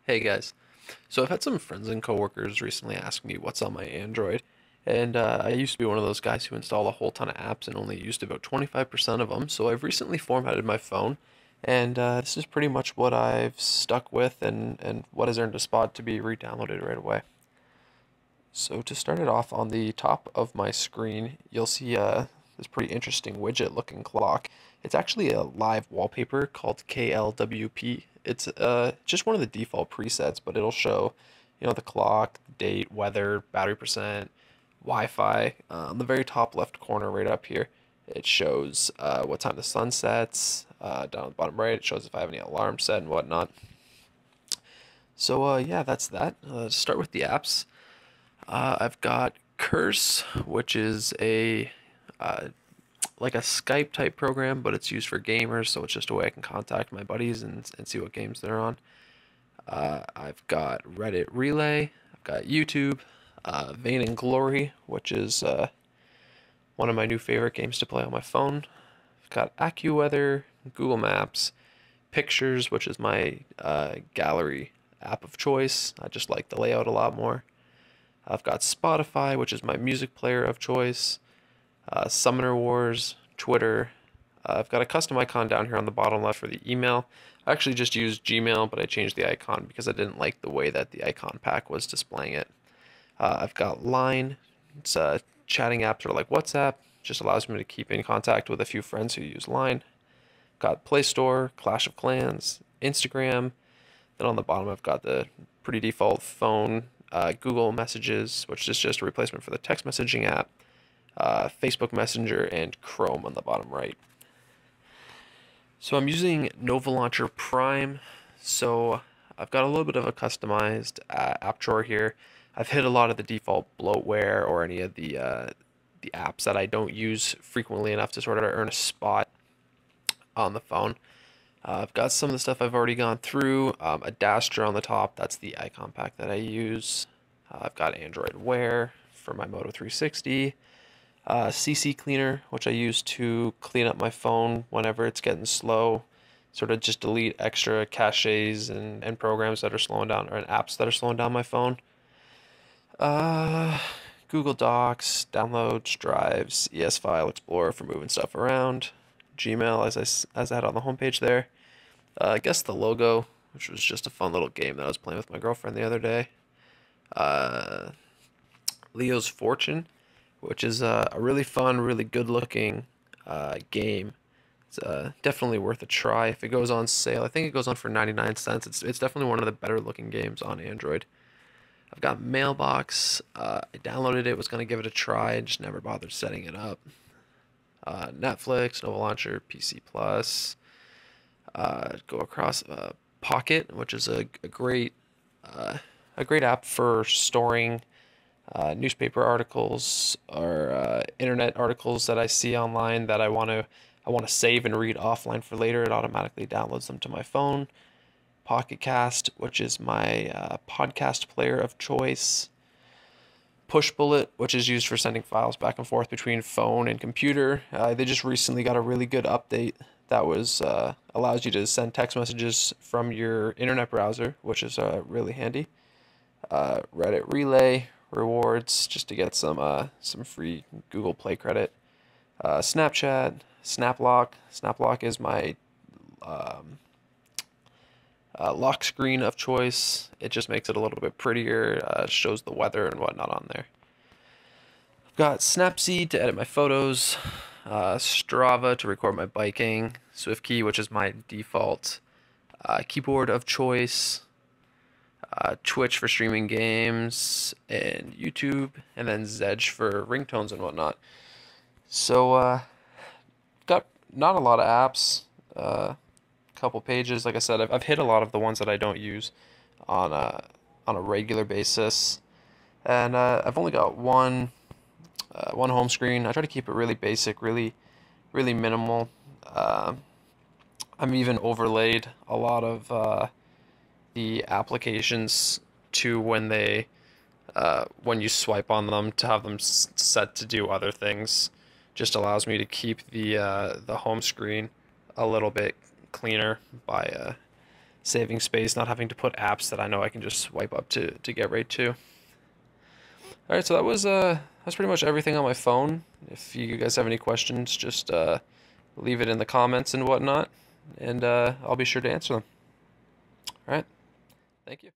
Hey guys, so I've had some friends and coworkers recently ask me what's on my Android, and I used to be one of those guys who install a whole ton of apps and only used about 25% of them. So I've recently formatted my phone, and this is pretty much what I've stuck with and what has earned a spot to be re-downloaded right away. So to start it off, on the top of my screen, you'll see this pretty interesting widget-looking clock. It's actually a live wallpaper called KLWP. It's just one of the default presets, but it'll show, the clock, date, weather, battery percent, Wi-Fi. On the very top left corner, right up here, it shows what time the sun sets. Down at the bottom right, it shows if I have any alarms set and whatnot. So yeah, that's that. To start with the apps. I've got Curse, which is a uh, like a Skype type program, but it's used for gamers, so it's just a way I can contact my buddies and see what games they're on. I've got Reddit Relay. I've got YouTube, Vain and Glory, which is one of my new favorite games to play on my phone. I've got AccuWeather, Google Maps, Pictures, which is my gallery app of choice. I just like the layout a lot more. I've got Spotify, which is my music player of choice, Summoner Wars, Twitter. I've got a custom icon down here on the bottom left for the email. I actually just used Gmail, but I changed the icon because I didn't like the way that the icon pack was displaying it. I've got Line. It's a chatting app sort of like WhatsApp. Just allows me to keep in contact with a few friends who use Line. Got Play Store, Clash of Clans, Instagram. Then on the bottom, I've got the pretty default phone, Google Messages, which is just a replacement for the text messaging app, Facebook Messenger, and Chrome on the bottom right. So I'm using Nova Launcher Prime. So I've got a little bit of a customized app drawer here. I've hit a lot of the default bloatware or any of the apps that I don't use frequently enough to sort of earn a spot on the phone. I've got some of the stuff I've already gone through. Adastro on the top, that's the icon pack that I use. I've got Android Wear for my Moto 360. CC Cleaner, which I use to clean up my phone whenever it's getting slow. Sort of just delete extra caches and programs that are slowing down, or apps that are slowing down my phone. Uh, Google Docs, downloads, drives, ES File Explorer for moving stuff around. Gmail, as I had on the homepage there. I guess the logo, which was just a fun little game that I was playing with my girlfriend the other day. Uh, Leo's Fortune, which is a really fun, really good-looking game. It's definitely worth a try if it goes on sale. I think it goes on for 99 cents. It's definitely one of the better-looking games on Android. I've got Mailbox. I downloaded it, was going to give it a try, just never bothered setting it up. Netflix, Nova Launcher, PC Plus. Go across Pocket, which is a great app for storing newspaper articles or internet articles that I see online that I want to save and read offline for later. It automatically downloads them to my phone. Pocket Cast, which is my podcast player of choice. Pushbullet, which is used for sending files back and forth between phone and computer. They just recently got a really good update that was allows you to send text messages from your internet browser, which is really handy. Reddit Relay rewards just to get some free Google Play credit. Snapchat, SnapLock. SnapLock is my um, lock screen of choice. It just makes it a little bit prettier, shows the weather and whatnot on there. I've got Snapseed to edit my photos, Strava to record my biking, SwiftKey, which is my default keyboard of choice, Twitch for streaming games, and YouTube, and then Zedge for ringtones and whatnot. So, got not a lot of apps. Couple pages. Like I said, I've hit a lot of the ones that I don't use on a regular basis, and I've only got one home screen. I try to keep it really basic, really minimal. I'm even overlaid a lot of the applications to when you swipe on them to have them set to do other things. Just allows me to keep the home screen a little bit cleaner by saving space, not having to put apps that I know I can just swipe up to get right to. All right, so that's pretty much everything on my phone. If you guys have any questions, just leave it in the comments and whatnot, and I'll be sure to answer them. All right, thank you.